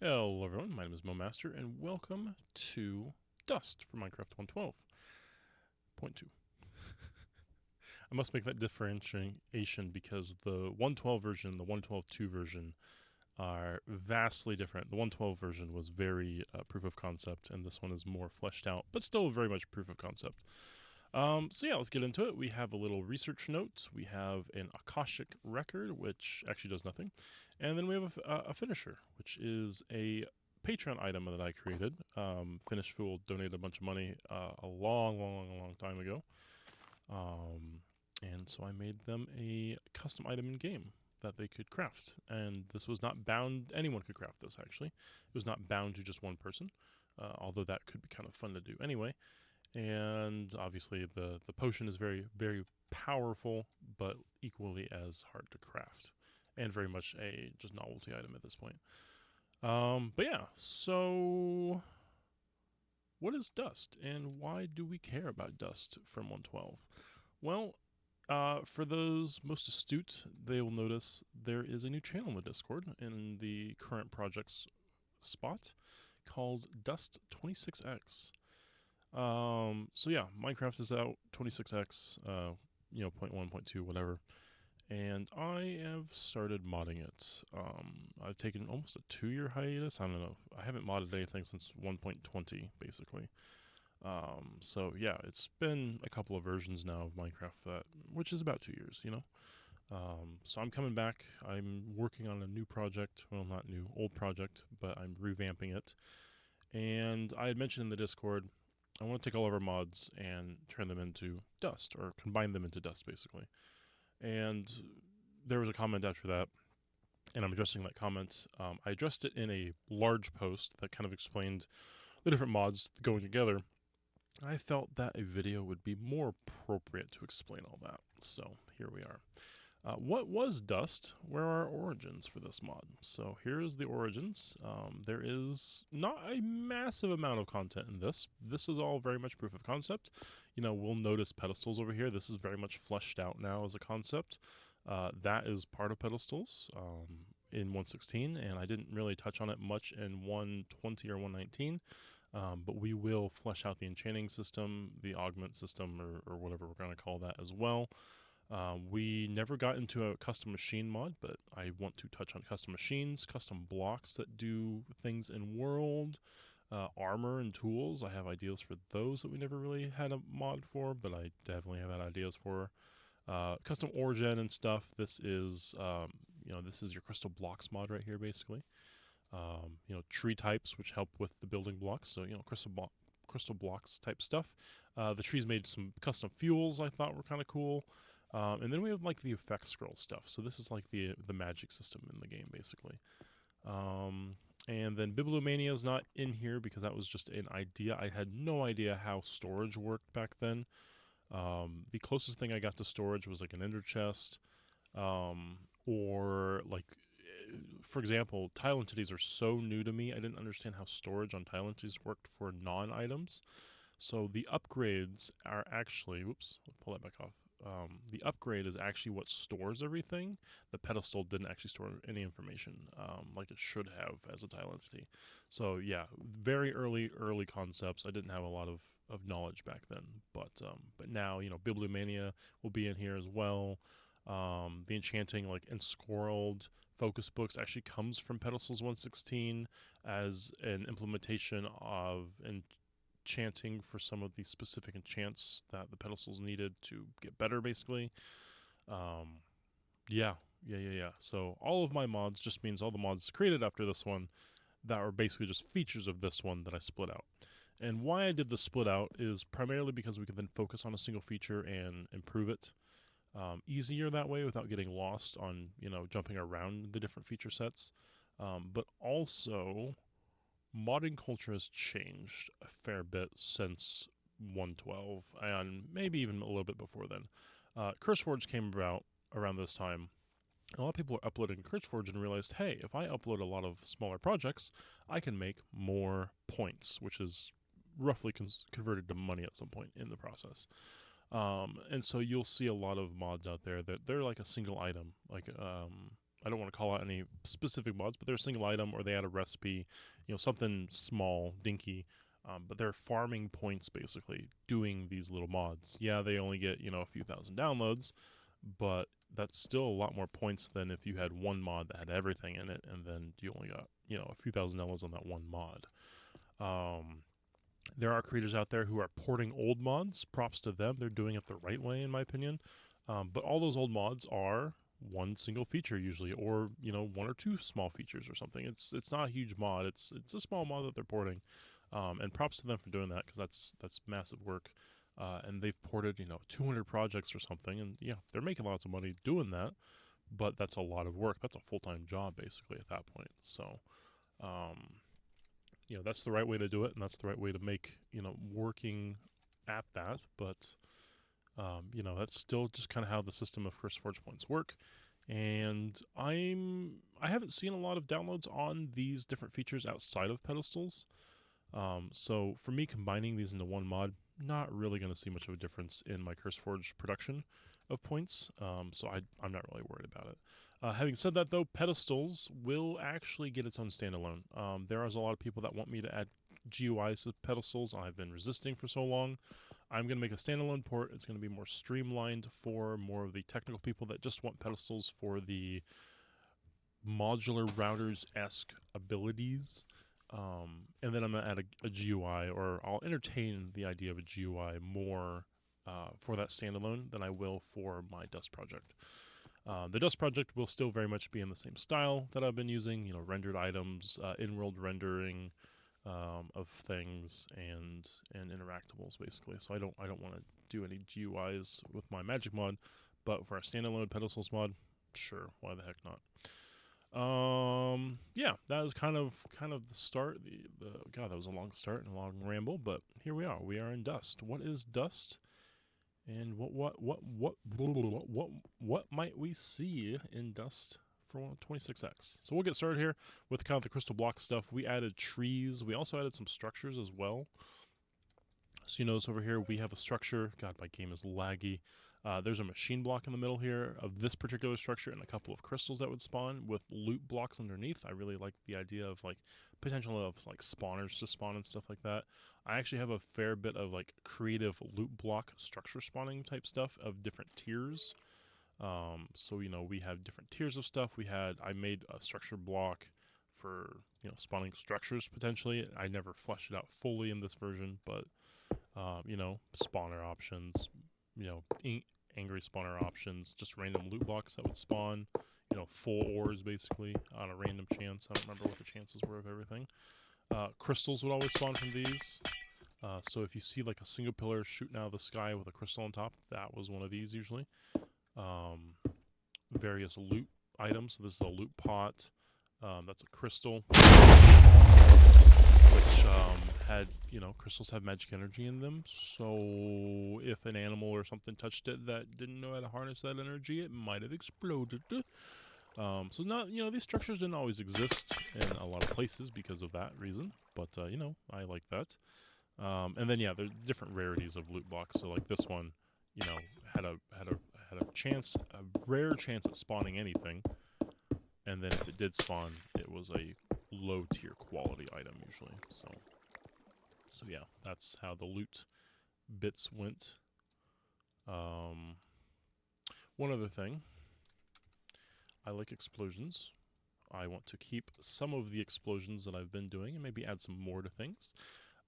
Hello everyone, my name is Mowmaster, and welcome to Dust for Minecraft 112.2. I must make that differentiation because the 112 version and the 112.2 version are vastly different. The 112 version was very proof of concept, and this one is more fleshed out, but still very much proof of concept. So yeah, let's get into it. We have a little research note. We have an Akashic record, which actually does nothing. And then we have a finisher, which is a Patreon item that I created. Finish Fool donated a bunch of money a long time ago. And so I made them a custom item in game that they could craft. And this was not bound, anyone could craft this actually. It was not bound to just one person, although that could be kind of fun to do anyway. And obviously the potion is very powerful, but equally as hard to craft, and very much a just novelty item at this point. But yeah, so what is dust, and why do we care about dust from 112? Well, for those most astute, they will notice there is a new channel in the Discord in the current project's spot called Dust 26x. So yeah, Minecraft is out 26x, point 1, point 2, whatever. And I have started modding it. I've taken almost a 2-year hiatus. I don't know. I haven't modded anything since 1.20, basically. So yeah, it's been a couple of versions now of Minecraft, which is about 2 years. So I'm coming back. I'm working on a new project. Well, not new, old project, but I'm revamping it. And I had mentioned in the Discord I want to take all of our mods and turn them into dust, or combine them into dust, basically. And there was a comment after that, and I'm addressing that comment. I addressed it in a large post that kind of explained the different mods going together. I felt that a video would be more appropriate to explain all that. So here we are. What was Dust? Where are our origins for this mod? So here's the origins. There is not a massive amount of content in this. This is all very much proof of concept. We'll notice pedestals over here. This is very much fleshed out now as a concept. That is part of pedestals in 116, and I didn't really touch on it much in 120 or 119. But we will flesh out the enchanting system, the augment system, or whatever we're going to call that as well. We never got into a custom machine mod, but I want to touch on custom machines, custom blocks that do things in world, armor and tools. I have ideas for those that we never really had a mod for, but I definitely have had ideas for. Custom origin and stuff. This is your crystal blocks mod right here, basically. Tree types which help with the building blocks. So crystal blocks type stuff. The trees made some custom fuels I thought were kind of cool. And then we have like the effect scroll stuff. So this is like the magic system in the game, basically. And then Bibliomania is not in here because that was just an idea. I had no idea how storage worked back then. The closest thing I got to storage was like an ender chest, or like, for example, tile entities are so new to me. I didn't understand how storage on tile entities worked for non-items. So the upgrades are actually, oops, I'll pull that back off. The upgrade is actually what stores everything. The pedestal didn't actually store any information like it should have as a tile entity. So yeah, very early concepts. I didn't have a lot of knowledge back then, but now Bibliomania will be in here as well. The enchanting like Ensquirreled focus books actually comes from Pedestals 116 as an implementation of enchanting for some of the specific enchants that the pedestals needed to get better, basically. Um, yeah. So all of my mods just means all the mods created after this one that are basically just features of this one that I split out. And why I did the split out is primarily because we can then focus on a single feature and improve it easier that way without getting lost on jumping around the different feature sets. But also modding culture has changed a fair bit since 112, and maybe even a little bit before then. CurseForge came about around this time. A lot of people are uploading CurseForge and realized, hey, if I upload a lot of smaller projects, I can make more points, which is roughly converted to money at some point in the process. And so you'll see a lot of mods out there that they're like a single item, like I don't want to call out any specific mods, but they're a single item or they add a recipe, something small, dinky. But they're farming points basically doing these little mods. Yeah, they only get, a few thousand downloads, but that's still a lot more points than if you had one mod that had everything in it and then you only got, a few thousand dollars on that one mod. There are creators out there who are porting old mods. Props to them. They're doing it the right way, in my opinion. But all those old mods are one single feature usually, or one or two small features or something. It's not a huge mod. It's a small mod that they're porting, and props to them for doing that because that's massive work. And they've ported 200 projects or something, and yeah, they're making lots of money doing that. But that's a lot of work. That's a full-time job basically at that point. So. That's the right way to do it, and that's the right way to make, working at that. But, that's still just kind of how the system of CurseForge points work. And I haven't seen a lot of downloads on these different features outside of pedestals. So for me, combining these into one mod, not really going to see much of a difference in my CurseForge production of points. So I'm not really worried about it. Having said that, though, pedestals will actually get its own standalone. There is a lot of people that want me to add GUIs to pedestals. I've been resisting for so long. I'm going to make a standalone port. It's going to be more streamlined for more of the technical people that just want pedestals for the modular routers-esque abilities. And then I'm going to add a GUI, or I'll entertain the idea of a GUI more for that standalone than I will for my Dust project. The Dust project will still very much be in the same style that I've been using, rendered items, in-world rendering of things, and interactables basically. So I don't want to do any GUIs with my Magic mod, but for a standalone pedestals mod, sure, why the heck not? Yeah, that is kind of the start. God, that was a long start and a long ramble, but here we are. We are in Dust. What is Dust? And what might we see in Dust for 26x? So we'll get started here with kind of the crystal block stuff. We added trees. We also added some structures as well. So you notice over here we have a structure. God, my game is laggy. There's a machine block in the middle here of this particular structure and a couple of crystals that would spawn with loot blocks underneath. I really like the idea of potential of spawners to spawn and stuff like that. I actually have a fair bit of creative loot block structure spawning type stuff of different tiers. So we have different tiers of stuff. I made a structure block for spawning structures potentially. I never fleshed it out fully in this version, but spawner options, angry spawner options, just random loot blocks that would spawn, full ores basically on a random chance. I don't remember what the chances were of everything. Crystals would always spawn from these. So if you see a single pillar shooting out of the sky with a crystal on top, that was one of these usually. Various loot items. So this is a loot pot. That's a crystal, which had, crystals have magic energy in them. So if an animal or something touched it that didn't know how to harness that energy, it might have exploded. So not, these structures didn't always exist in a lot of places because of that reason. But, I like that. And then, yeah, there's different rarities of loot blocks. So this one, had a chance, a rare chance at spawning anything. And then if it did spawn, it was a low tier quality item usually. So yeah, that's how the loot bits went. One other thing, I like explosions. I want to keep some of the explosions that I've been doing and maybe add some more to things.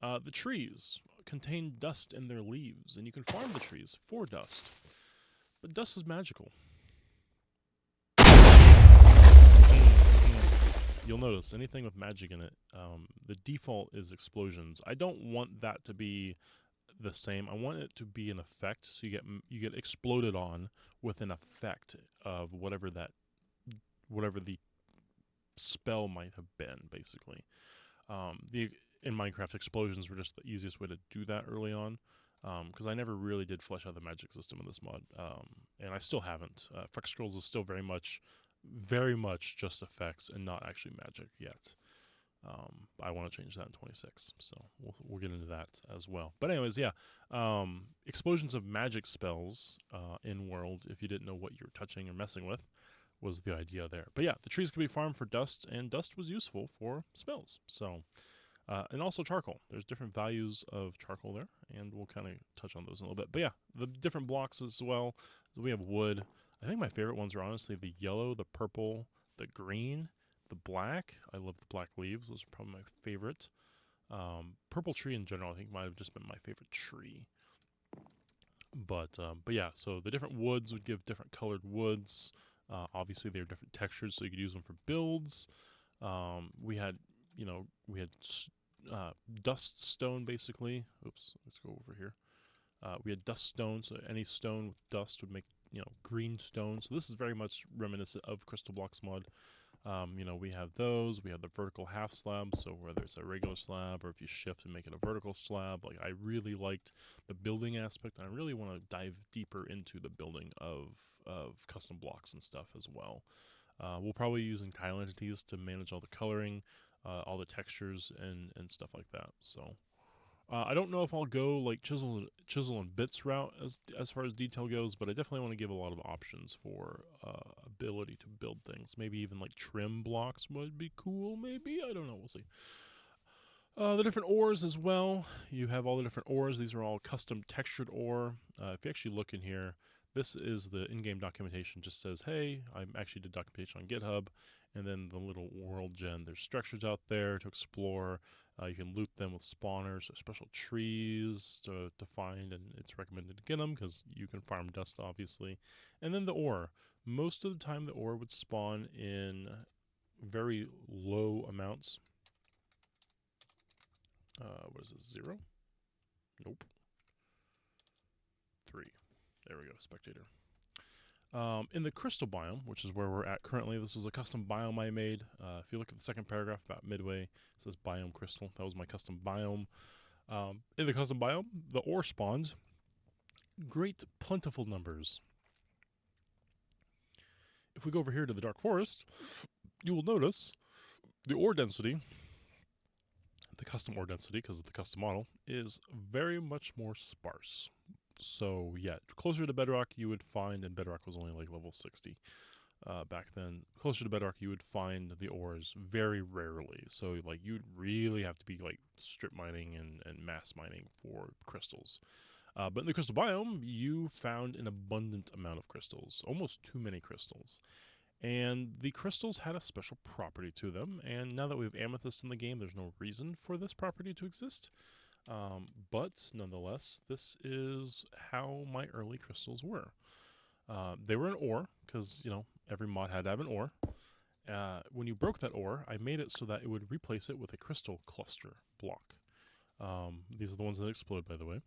The trees contain dust in their leaves, and you can farm the trees for dust. But dust is magical. You'll notice anything with magic in it, the default is explosions. I don't want that to be the same. I want it to be an effect, so you get exploded on with an effect of whatever the spell might have been, basically. In Minecraft, explosions were just the easiest way to do that early on, because I never really did flesh out the magic system in this mod, and I still haven't. Effect scrolls is still very much just effects and not actually magic yet. I want to change that in 26, so we'll get into that as well. But anyways, yeah, explosions of magic spells in world, if you didn't know what you're touching or messing with, was the idea there. But yeah, the trees could be farmed for dust, and dust was useful for spells. So, and also charcoal. There's different values of charcoal there, and we'll kind of touch on those in a little bit. But yeah, the different blocks as well. So we have wood. I think my favorite ones are honestly the yellow, the purple, the green, the black. I love the black leaves. Those are probably my favorite. Purple tree in general, I think might have just been my favorite tree. But yeah, so the different woods would give different colored woods. Obviously, they're different textures, so you could use them for builds. We had, dust stone basically. Oops, let's go over here. We had dust stone, so any stone with dust would make green stone. So this is very much reminiscent of Crystal Blocks mod. We have those. We have the vertical half slab, so whether it's a regular slab or if you shift and make it a vertical slab, like I really liked the building aspect, and I really want to dive deeper into the building of custom blocks and stuff as well. We'll probably be using tile entities to manage all the coloring, all the textures, and stuff like that. So I don't know if I'll go like chisel and bits route as far as detail goes, but I definitely want to give a lot of options for ability to build things. Maybe even like trim blocks would be cool. Maybe, I don't know. We'll see. The different ores as well. You have all the different ores. These are all custom textured ore. If you actually look in here, this is the in-game documentation. Just says, hey, I actually did documentation on GitHub, and then the little world gen. There's structures out there to explore. You can loot them with spawners or special trees to find, and it's recommended to get them because you can farm dust, obviously. And then the ore. Most of the time, the ore would spawn in very low amounts. What is this, 0? Nope. 3. There we go, spectator. In the crystal biome, which is where we're at currently, this was a custom biome I made. If you look at the second paragraph about midway, it says biome crystal. That was my custom biome. In the custom biome, the ore spawned great plentiful numbers. If we go over here to the dark forest, you will notice the ore density, the custom ore density, because of the custom model, is very much more sparse. So yeah, closer to bedrock you would find, and bedrock was only like level 60 back then. Closer to bedrock you would find the ores very rarely. So like you'd really have to be like strip mining and mass mining for crystals. But in the crystal biome, you found an abundant amount of crystals, almost too many crystals. And the crystals had a special property to them, and now that we have amethyst in the game, there's no reason for this property to exist. But nonetheless, this is how my early crystals were. They were an ore, because, every mod had to have an ore. When you broke that ore, I made it so that it would replace it with a crystal cluster block. These are the ones that explode, by the way.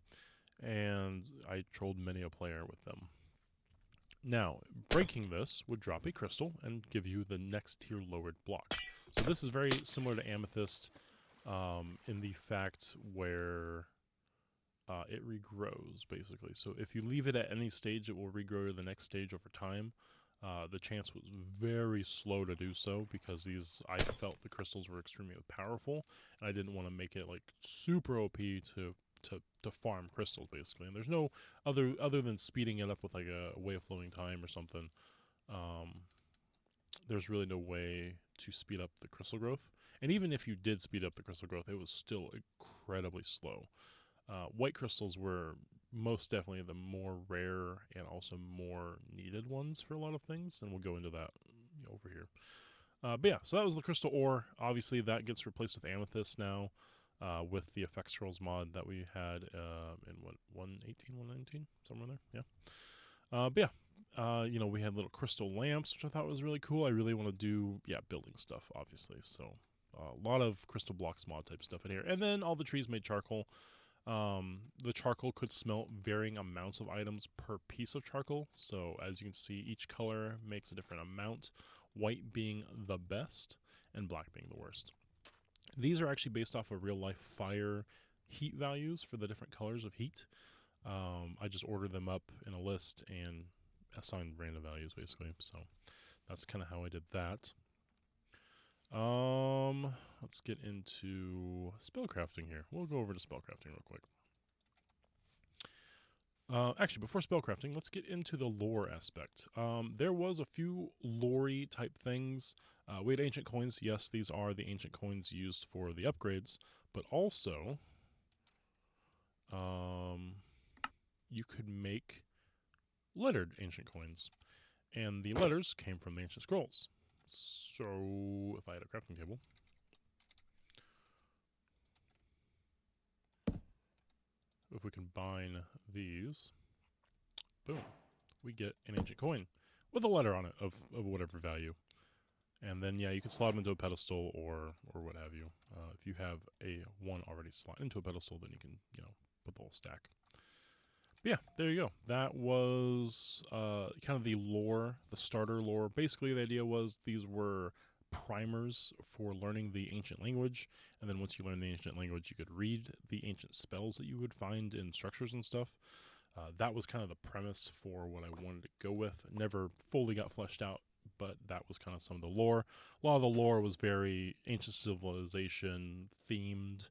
And I trolled many a player with them. Now, breaking this would drop a crystal and give you the next tier lowered block. So this is very similar to amethyst in the fact where it regrows, basically. So if you leave it at any stage, it will regrow to the next stage over time. The chance was very slow to do so because I felt the crystals were extremely powerful, and I didn't want to make it like super OP to farm crystals, basically. And there's no other than speeding it up with like a way of flowing time or something. There's really no way to speed up the crystal growth. And even if you did speed up the crystal growth, it was still incredibly slow. White crystals were most definitely the more rare and also more needed ones for a lot of things, and we'll go into that over here. But yeah, so that was the crystal ore. Obviously, that gets replaced with amethyst now. With the effect scrolls mod that we had in 118, 119, somewhere there, yeah. But yeah, we had little crystal lamps, which I thought was really cool. I really want to do, building stuff, obviously. So a lot of crystal blocks mod type stuff in here. And then all the trees made charcoal. The charcoal could smelt varying amounts of items per piece of charcoal. So as you can see, each color makes a different amount, white being the best and black being the worst. These are actually based off of real-life fire heat values for the different colors of heat. I just ordered them up in a list and assigned random values, basically. So that's kind of how I did that. Let's get into spellcrafting here. We'll go over to spellcrafting real quick. Actually, before spellcrafting, let's get into the lore aspect. There was a few lore-y type things. We had ancient coins. Yes, these are the ancient coins used for the upgrades, but also you could make lettered ancient coins, and the letters came from the ancient scrolls. So if I had a crafting table, if we combine these, boom, we get an ancient coin with a letter on it of whatever value. And then, yeah, you can slot them into a pedestal or what have you. If you have a one already slot into a pedestal, then you can, put the whole stack. But yeah, there you go. That was kind of the lore, the starter lore. Basically, the idea was these were primers for learning the ancient language, and then once you learn the ancient language, you could read the ancient spells that you would find in structures and stuff. That was kind of the premise for what I wanted to go with. It never fully got fleshed out, but that was kind of some of the lore. A lot of the lore was very ancient civilization themed.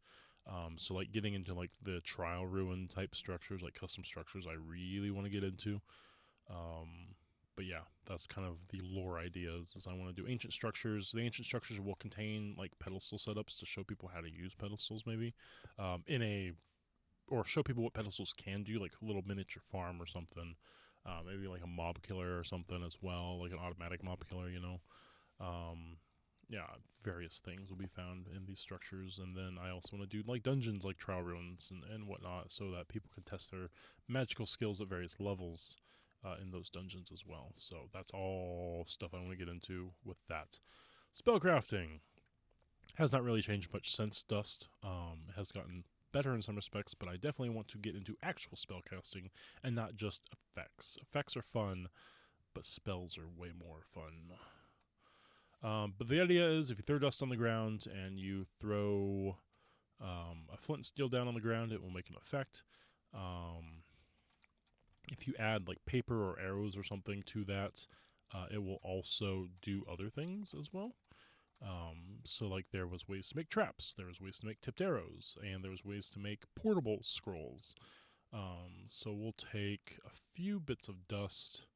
So like getting into like the trial ruin type structures, like custom structures, I really want to get into. But yeah, that's kind of the lore ideas. Is I want to do ancient structures. The ancient structures will contain like pedestal setups to show people how to use pedestals, maybe or show people what pedestals can do, like a little miniature farm or something. Maybe like a mob killer or something as well, like an automatic mob killer, Yeah, various things will be found in these structures. And then I also want to do like dungeons like trial ruins and whatnot, so that people can test their magical skills at various levels in those dungeons as well. So that's all stuff I want to get into with that. Spellcrafting has not really changed much since Dust. It has gotten better in some respects, but I definitely want to get into actual spellcasting and not just effects. Effects are fun, but spells are way more fun. But the idea is if you throw dust on the ground and you throw a flint and steel down on the ground, it will make an effect. If you add like paper or arrows or something to that, it will also do other things as well. So like there was ways to make traps, there was ways to make tipped arrows, and there was ways to make portable scrolls. So we'll take a few bits of dust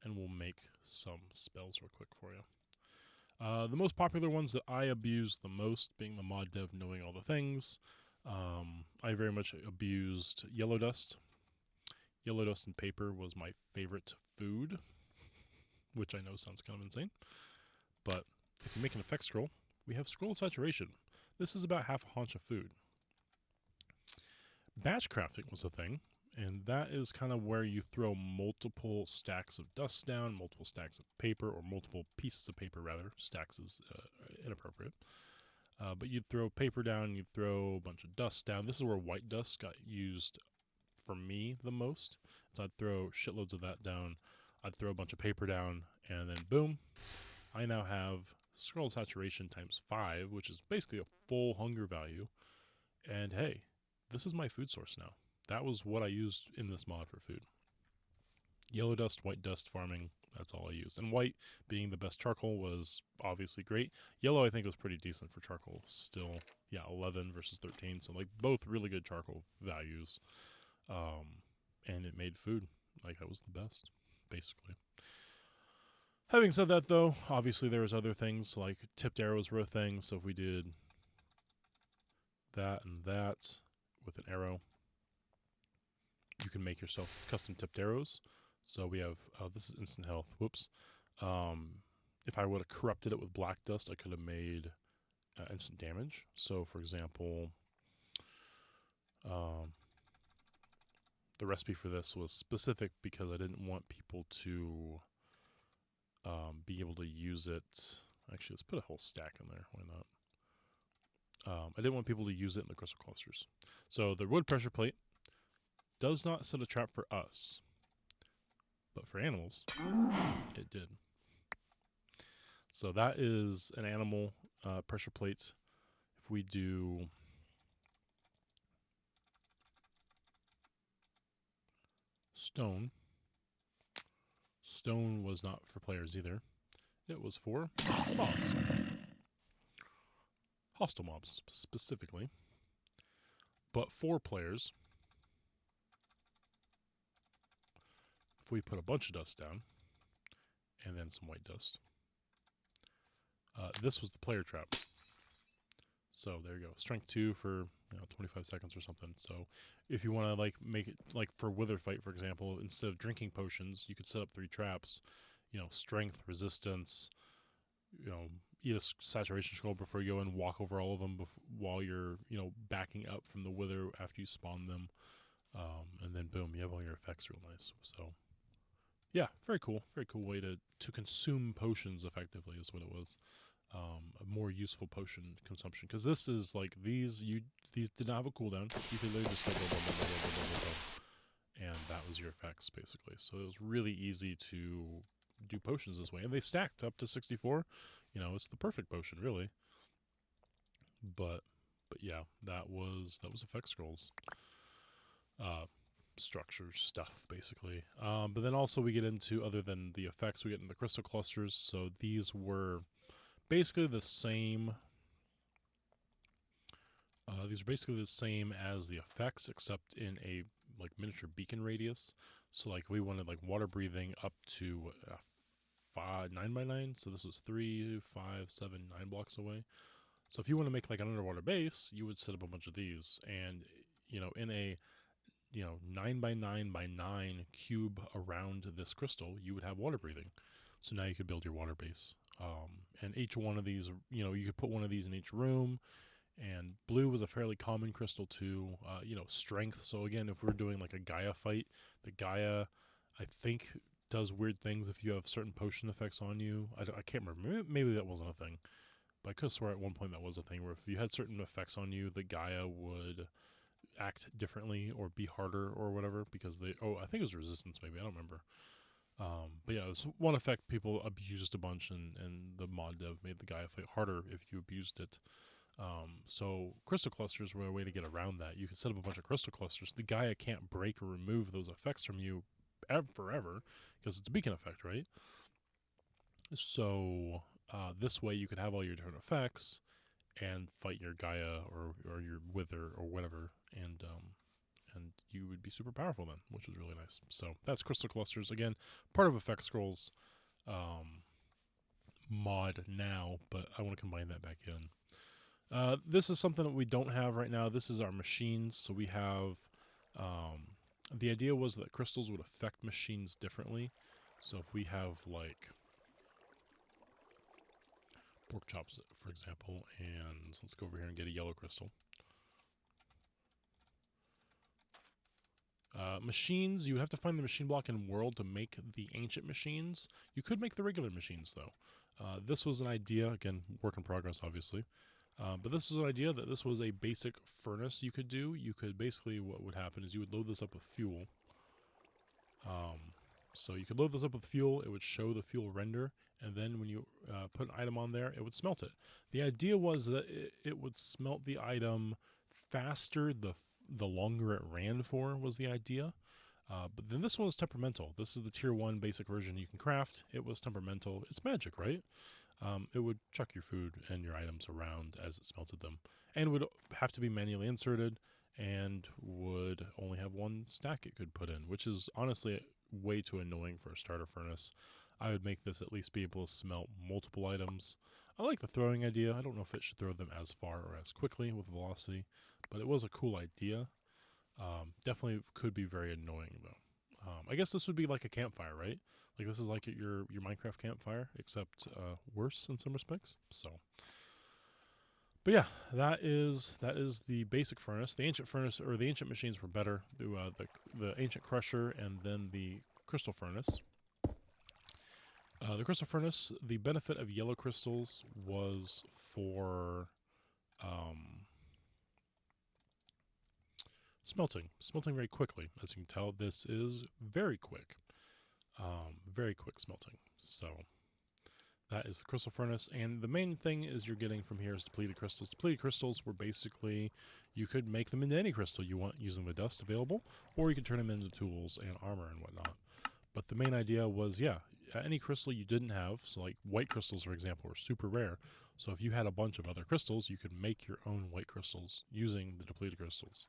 and we'll make some spells real quick for you. The most popular ones that I abuse the most being the mod dev knowing all the things. I very much abused yellow dust. Yellow dust and paper was my favorite food, which I know sounds kind of insane. But if you make an effect scroll, we have scroll saturation. This is about half a haunch of food. Batch crafting was a thing, and that is kind of where you throw multiple stacks of dust down, multiple stacks of paper, or multiple pieces of paper, rather. Stacks is inappropriate. But you'd throw paper down, you'd throw a bunch of dust down. This is where white dust got used for me the most. So I'd throw shitloads of that down. I'd throw a bunch of paper down, and then boom, I now have scroll saturation times 5, which is basically a full hunger value. And hey, this is my food source now. That was what I used in this mod for food. Yellow dust, white dust farming, that's all I used. And white, being the best charcoal, was obviously great. Yellow, I think, was pretty decent for charcoal still. Yeah, 11 versus 13, so like both really good charcoal values. And it made food. Like, that was the best, basically. Having said that, though, obviously there was other things, like tipped arrows were a thing, so if we did that and that with an arrow, you can make yourself custom tipped arrows. So we have, this is instant health, whoops. If I would have corrupted it with black dust, I could have made instant damage. So, for example, the recipe for this was specific because I didn't want people to be able to use it. Actually, let's put a whole stack in there. Why not? I didn't want people to use it in the crystal clusters. So the wood pressure plate does not set a trap for us, but for animals, it did. So that is an animal pressure plate. If we do stone, stone was not for players either. It was for mobs. Hostile mobs, specifically. But for players, if we put a bunch of dust down, and then some white dust, this was the player trap. So there you go, strength 2 for 25 seconds or something. So if you want to like make it like for Wither Fight, for example, instead of drinking potions, you could set up 3 traps. Strength, resistance. Eat a saturation scroll before you go and walk over all of them while you're backing up from the Wither after you spawn them, and then boom, you have all your effects real nice. So yeah, very cool way to consume potions effectively is what it was. A more useful potion consumption, because this is like these did not have a cooldown. You could literally just go, and that was your effects basically. So it was really easy to do potions this way, and they stacked up to 64. It's the perfect potion really. But yeah, that was effect scrolls, structure stuff basically. But then also we get into, other than the effects, we get into the crystal clusters. So these were basically the same. These are basically the same as the effects, except in a like miniature beacon radius. So like we wanted like water breathing up to 9x9. So this was 3, 5, 7, 9 blocks away. So if you want to make like an underwater base, you would set up a bunch of these, and in a 9x9x9 cube around this crystal, you would have water breathing. So now you could build your water base. And each one of these, you could put one of these in each room. And blue was a fairly common crystal too. Strength. So again, if we're doing like a Gaia fight, the Gaia, I think, does weird things if you have certain potion effects on you. I can't remember. Maybe that wasn't a thing. But I could swear at one point that was a thing, where if you had certain effects on you, the Gaia would act differently or be harder or whatever, because I think it was resistance maybe, I don't remember. But yeah, it's one effect people abused a bunch, and the mod dev made the Gaia fight harder if you abused it. So crystal clusters were a way to get around that. You could set up a bunch of crystal clusters. The Gaia can't break or remove those effects from you forever, because it's a beacon effect, right? So this way you could have all your different effects and fight your Gaia or your Wither or whatever, and you would be super powerful then, which was really nice. So that's crystal clusters, again, part of Effect Scrolls mod now, but I want to combine that back in. This is something that we don't have right now. This is our machines. So we have the idea was that crystals would affect machines differently. So if we have like pork chops, for example, and let's go over here and get a yellow crystal. Machines, you would have to find the machine block in world to make the ancient machines. You could make the regular machines though. This was an idea, again, work in progress obviously. But this was an idea that this was a basic furnace you could do. You could basically, what would happen is you would load this up with fuel. So you could load this up with fuel, it would show the fuel render, and then when you put an item on there, it would smelt it. The idea was that it would smelt the item faster the longer it ran for, was the idea. But then this one was temperamental. This is the tier 1 basic version you can craft. It was temperamental. It's magic, right? It would chuck your food and your items around as it smelted them, and would have to be manually inserted, and would only have 1 stack it could put in, which is honestly way too annoying for a starter furnace. I would make this at least be able to smelt multiple items. I like the throwing idea. I don't know if it should throw them as far or as quickly with velocity, but it was a cool idea. Definitely could be very annoying though. I guess this would be like a campfire, right? Like this is like your Minecraft campfire, except worse in some respects. So, but yeah, that is the basic furnace. The ancient furnace, or the ancient machines, were better. The ancient crusher, and then the crystal furnace. The crystal furnace, the benefit of yellow crystals was for smelting very quickly. As you can tell, this is very quick smelting. So that is the crystal furnace, and the main thing is you're getting from here is depleted crystals. Depleted crystals were basically, you could make them into any crystal you want using the dust available, or you could turn them into tools and armor and whatnot. But the main idea was, yeah, any crystal you didn't have, so like white crystals, for example, were super rare. So if you had a bunch of other crystals, you could make your own white crystals using the depleted crystals.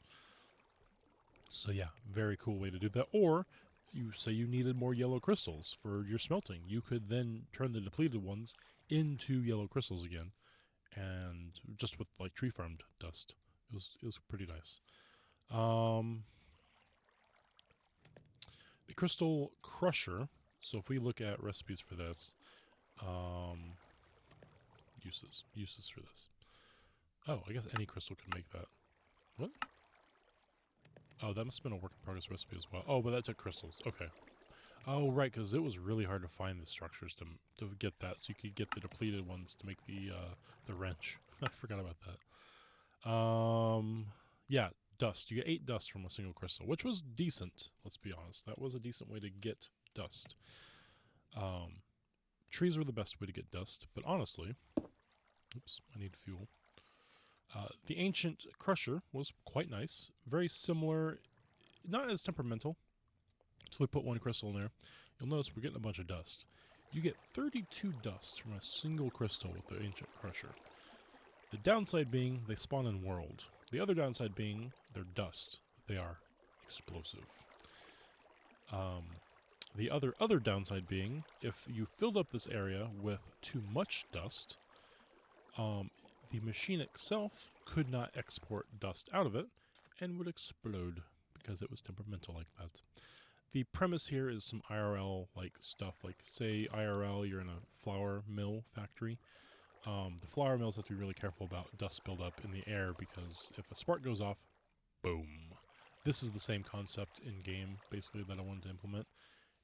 So yeah, very cool way to do that. Or you say you needed more yellow crystals for your smelting. You could then turn the depleted ones into yellow crystals again, and just with like tree farmed dust. It was pretty nice. The crystal crusher. So if we look at recipes for this, uses for this. Oh, I guess any crystal can make that. What? Oh, that must have been a work in progress recipe as well. Oh, but that took crystals. Okay. Oh, right, because it was really hard to find the structures to get that, so you could get the depleted ones to make the wrench. I forgot about that. Yeah, dust. You get 8 dust from a single crystal, which was decent. Let's be honest, that was a decent way to get dust. Trees were the best way to get dust, but honestly, oops, I need fuel. The ancient crusher was quite nice, very similar, not as temperamental. So we put 1 crystal in there. You'll notice we're getting a bunch of dust. You get 32 dust from a single crystal with the ancient crusher. The downside being they spawn in world. The other downside being they're dust. They are explosive. The other downside being if you filled up this area with too much dust, the machine itself could not export dust out of it and would explode because it was temperamental like that. The premise here is some IRL like stuff, like say IRL you're in a flour mill factory. The flour mills have to be really careful about dust buildup in the air because if a spark goes off, boom. This is the same concept in game basically that I wanted to implement,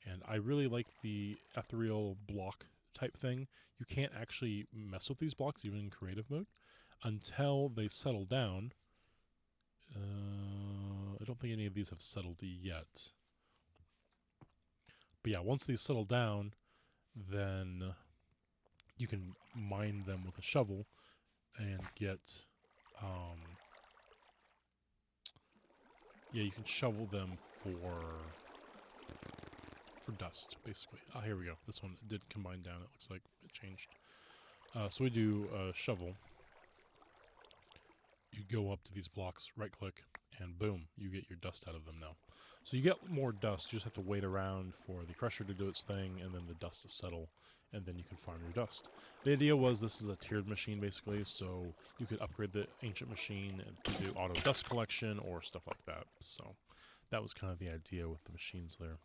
and I really like the ethereal block type thing. You can't actually mess with these blocks even in creative mode until they settle down. I don't think any of these have settled yet. But yeah, once these settle down, then you can mine them with a shovel and get, yeah, you can shovel them for dust, basically. Ah, here we go. This one did combine down. It looks like it changed. So we do a shovel. You go up to these blocks, right-click, and boom, you get your dust out of them now. So you get more dust, you just have to wait around for the crusher to do its thing, and then the dust to settle, and then you can farm your dust. The idea was this is a tiered machine, basically, so you could upgrade the ancient machine to do auto dust collection or stuff like that. So that was kind of the idea with the machines there.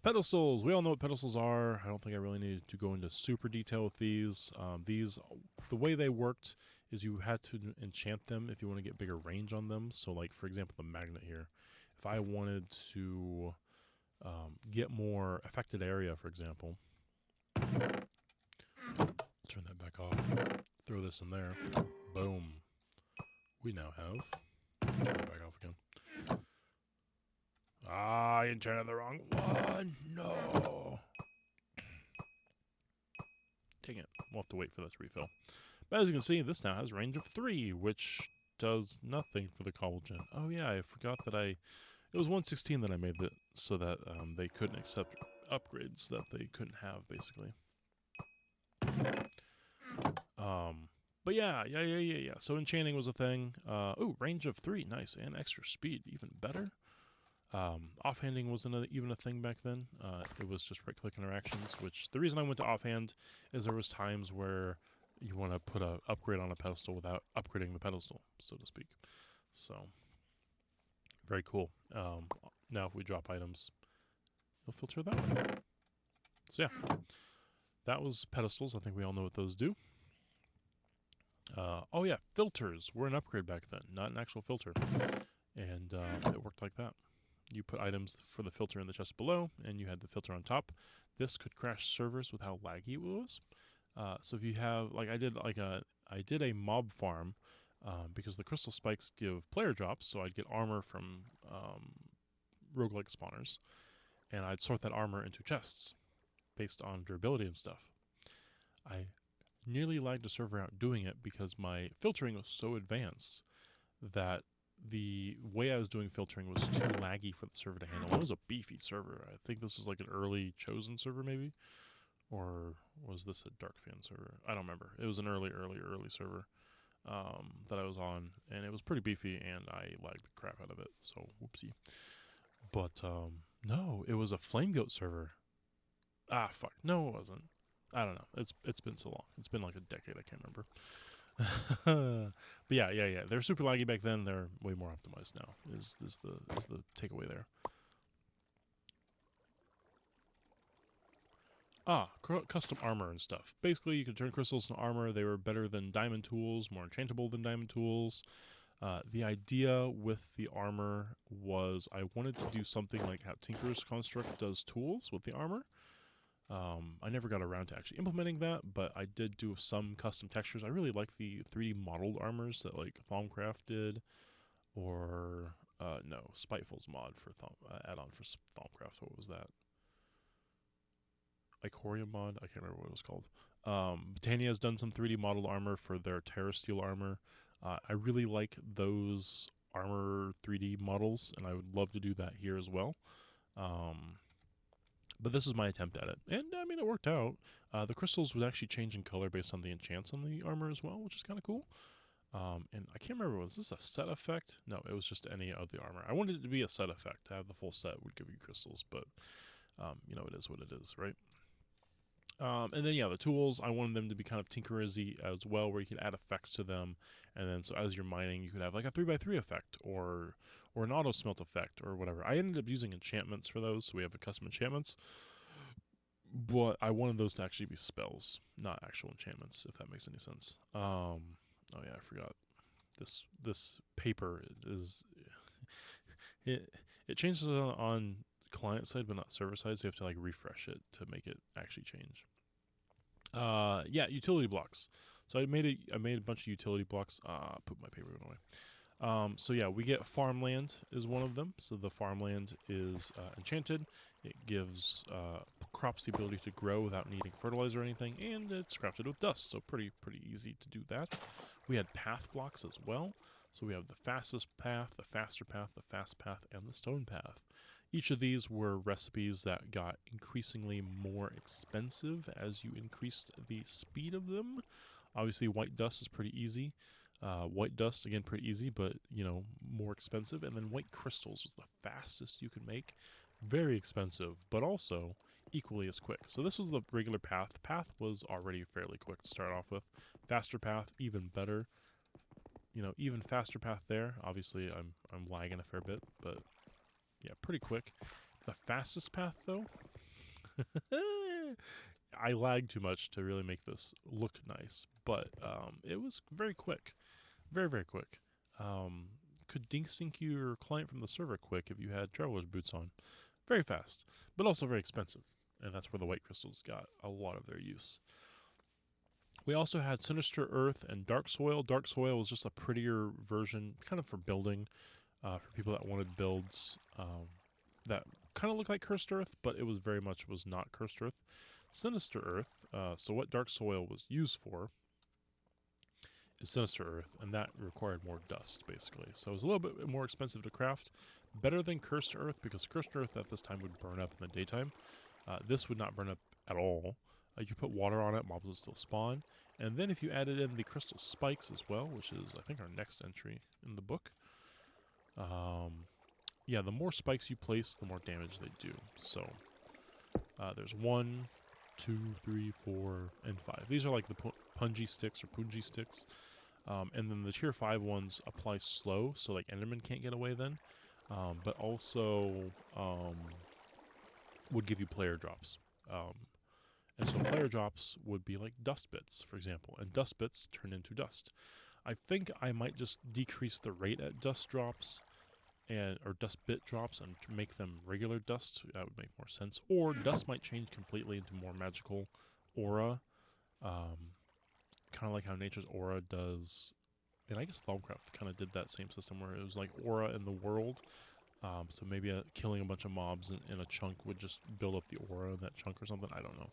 Pedestals. We all know what pedestals are. I don't think I really needed to go into super detail with these. The way they worked is you had to enchant them if you want to get bigger range on them. So, like, for example, the magnet here. If I wanted to get more affected area, for example, turn that back off, throw this in there, boom. We now have, turn it back off again. Ah, I enchanted the wrong one. No. Dang it. We'll have to wait for that to refill. But as you can see, this now has range of 3, which does nothing for the cobble gen. Oh yeah, I forgot that it was 116 that I made it so that they couldn't accept upgrades that they couldn't have, basically. But yeah. So enchanting was a thing. Ooh, range of 3, nice, and extra speed, even better. Offhanding wasn't even a thing back then. It was just right-click interactions, which the reason I went to offhand is there was times where you want to put an upgrade on a pedestal without upgrading the pedestal, so to speak. So, very cool. Now if we drop items, it'll filter that way. So yeah, that was pedestals. I think we all know what those do. Oh yeah, filters were an upgrade back then, not an actual filter. And it worked like that. You put items for the filter in the chest below, and you had the filter on top. This could crash servers with how laggy it was. So if you have, like I did a mob farm because the crystal spikes give player drops, so I'd get armor from roguelike spawners, and I'd sort that armor into chests based on durability and stuff. I nearly lagged a server out doing it because my filtering was so advanced that the way I was doing filtering was too laggy for the server to handle. It was a beefy server. I think this was like an early chosen server maybe, or was this a dark fan server? I don't remember. It was an early server that I was on, and it was pretty beefy, and I lagged the crap out of it, so whoopsie. But No, it was a Flame Goat server. Ah, fuck. No, it wasn't. I don't know. It's been so long. It's been like a decade. I can't remember. But yeah. They're super laggy back then. They're way more optimized now. Is the takeaway there? Custom armor and stuff. Basically, you could turn crystals into armor. They were better than diamond tools, more enchantable than diamond tools. The idea with the armor was I wanted to do something like how Tinker's Construct does tools with the armor. I never got around to actually implementing that, but I did do some custom textures. I really like the 3D modeled armors that like Thaumcraft did, or no, Spiteful's mod for add-on for Thaumcraft. What was that? Icorium mod? I can't remember what it was called. Britannia has done some 3D modeled armor for their Terra Steel armor. I really like those armor 3D models, and I would love to do that here as well. But this is my attempt at it. And, I mean, it worked out. The crystals would actually change in color based on the enchants on the armor as well, which is kind of cool. And I can't remember, was this a set effect? No, it was just any of the armor. I wanted it to be a set effect. To have the full set would give you crystals, but, you know, it is what it is, right? And then, yeah, the tools, I wanted them to be kind of tinkerisy as well, where you could add effects to them. And then, so as you're mining, you could have like a 3x3 effect or an auto smelt effect or whatever. I ended up using enchantments for those, so we have a custom enchantments. But I wanted those to actually be spells, not actual enchantments, if that makes any sense. Oh yeah, I forgot. This paper is it changes on client side, but not server side, so you have to like refresh it to make it actually change. Yeah, utility blocks. So I made a bunch of utility blocks. Put my paper away. So yeah, we get farmland is one of them. So the farmland is enchanted. It gives crops the ability to grow without needing fertilizer or anything, and it's crafted with dust. So pretty easy to do that. We had path blocks as well. So we have the fastest path, the faster path, the fast path, and the stone path. Each of these were recipes that got increasingly more expensive as you increased the speed of them. Obviously, white dust is pretty easy. White dust, again, pretty easy, but, you know, more expensive. And then white crystals was the fastest you could make. Very expensive, but also equally as quick. So this was the regular path. The path was already fairly quick to start off with. Faster path, even better. You know, even faster path there. Obviously, I'm lagging a fair bit, but yeah, pretty quick. The fastest path, though, I lagged too much to really make this look nice, but it was very quick. Very quick. Could sync your client from the server quick if you had traveler's boots on. Very fast, but also very expensive, and that's where the white crystals got a lot of their use. We also had Sinister Earth and Dark Soil. Dark Soil was just a prettier version, kind of for building, for people that wanted builds that kind of looked like Cursed Earth, but it was very much was not Cursed Earth. Sinister Earth, so what Dark Soil was used for is Sinister Earth, and that required more dust, basically. So it was a little bit more expensive to craft. Better than Cursed Earth, because Cursed Earth at this time would burn up in the daytime. This would not burn up at all. You could put water on it, mobs would still spawn. And then if you added in the crystal spikes as well, which is, I think, our next entry in the book. Yeah, the more spikes you place, the more damage they do. So there's 1, 2, 3, 4, and 5. These are like the punji sticks or punji sticks. And then the tier 5 ones apply slow, so like Enderman can't get away then. But also would give you player drops. And so player drops would be like dust bits, for example. And dust bits turn into dust. I think I might just decrease the rate at dust drops or dust bit drops and make them regular dust. That would make more sense. Or dust might change completely into more magical aura. Kind of like how nature's aura does. And I guess Thaumcraft kind of did that same system where it was like aura in the world. So maybe killing a bunch of mobs in a chunk would just build up the aura in that chunk or something. I don't know.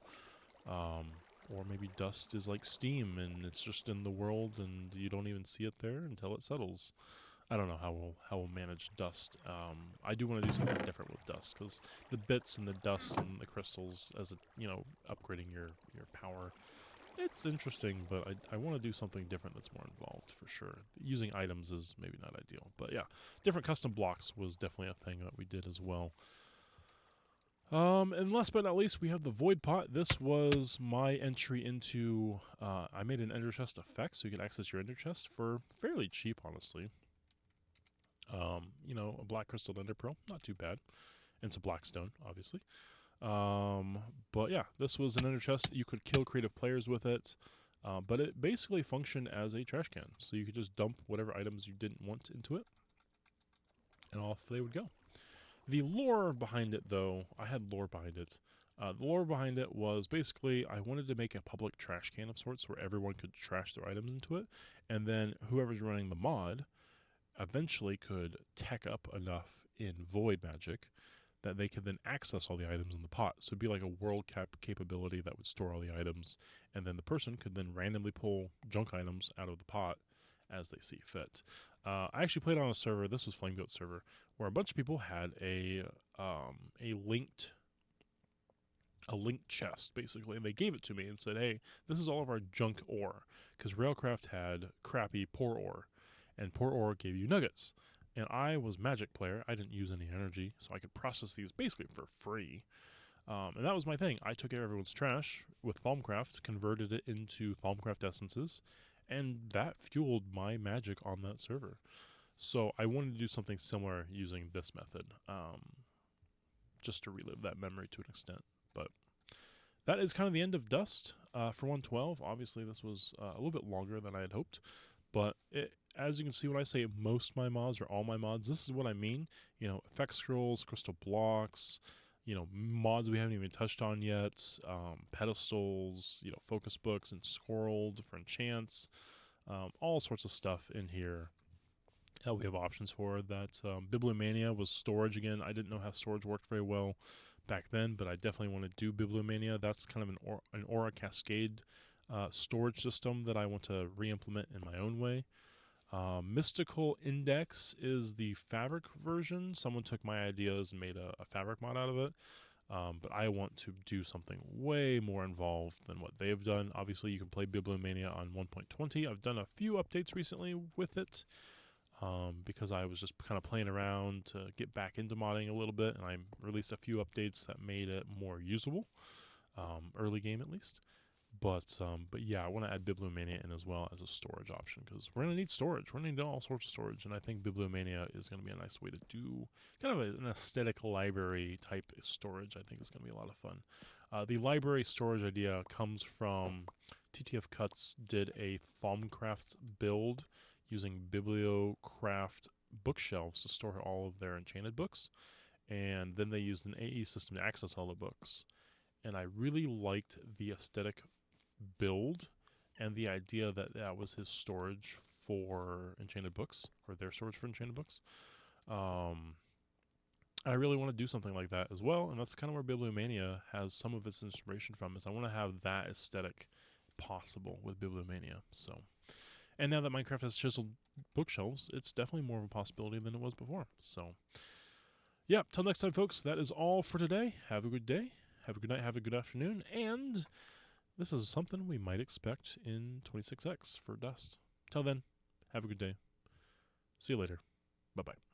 Or maybe dust is like steam and it's just in the world and you don't even see it there until it settles. I don't know how we'll manage dust. I do want to do something different with dust because the bits and the dust and the crystals, as upgrading your power, it's interesting. But I want to do something different that's more involved for sure. Using items is maybe not ideal, but yeah, different custom blocks was definitely a thing that we did as well. And last but not least, we have the Void Pot. This was my entry into. I made an Ender Chest effect, so you can access your Ender Chest for fairly cheap, honestly. A Black Crystal Ender Pearl, not too bad. And it's a Black Stone, obviously. But yeah, this was an Ender Chest. You could kill creative players with it, but it basically functioned as a trash can. So you could just dump whatever items you didn't want into it, and off they would go. The lore behind it, though, I had lore behind it. The lore behind it was basically I wanted to make a public trash can of sorts where everyone could trash their items into it, and then whoever's running the mod eventually could tech up enough in void magic that they could then access all the items in the pot. So it'd be like a world capability that would store all the items, and then the person could then randomly pull junk items out of the pot as they see fit. I actually played on a server, this was Flamegoat server, where a bunch of people had a linked chest, basically, and they gave it to me and said, hey, this is all of our junk ore, because Railcraft had crappy poor ore, and poor ore gave you nuggets. And I was magic player, I didn't use any energy, so I could process these basically for free. And that was my thing. I took everyone's trash with Thalmcraft, converted it into Thalmcraft essences, and that fueled my magic on that server. So I wanted to do something similar using this method, just to relive that memory to an extent. But that is kind of the end of Dust for 112. Obviously, this was a little bit longer than I had hoped, but as you can see when I say most my mods or all my mods, this is what I mean. Effect scrolls, crystal blocks, mods we haven't even touched on yet, pedestals, focus books and scroll, different chants, all sorts of stuff in here. We have options for that. Bibliomania was storage again. I didn't know how storage worked very well back then, but I definitely want to do Bibliomania. That's kind of an Aura Cascade storage system that I want to re-implement in my own way. Mystical Index is the fabric version. Someone took my ideas and made a fabric mod out of it. But I want to do something way more involved than what they've done. Obviously, you can play Bibliomania on 1.20. I've done a few updates recently with it because I was just kind of playing around to get back into modding a little bit, and I released a few updates that made it more usable, early game at least. But yeah, I want to add Bibliomania in as well as a storage option because we're going to need storage. We're going to need all sorts of storage, and I think Bibliomania is going to be a nice way to do kind of an aesthetic library type storage. I think it's going to be a lot of fun. The library storage idea comes from TTF Cuts did a Thalmcraft build using Bibliocraft bookshelves to store all of their enchanted books, and then they used an AE system to access all the books. And I really liked the aesthetic build and the idea that that was his storage for enchanted books, or their storage for enchanted books. I really want to do something like that as well, and that's kind of where Bibliomania has some of its inspiration from, is I want to have that aesthetic possible with Bibliomania. So, and now that Minecraft has chiseled bookshelves, it's definitely more of a possibility than it was before. So, yeah, till next time, folks, that is all for today. Have a good day, have a good night, have a good afternoon, and this is something we might expect in 26X for Dust. Till then, have a good day. See you later. Bye-bye.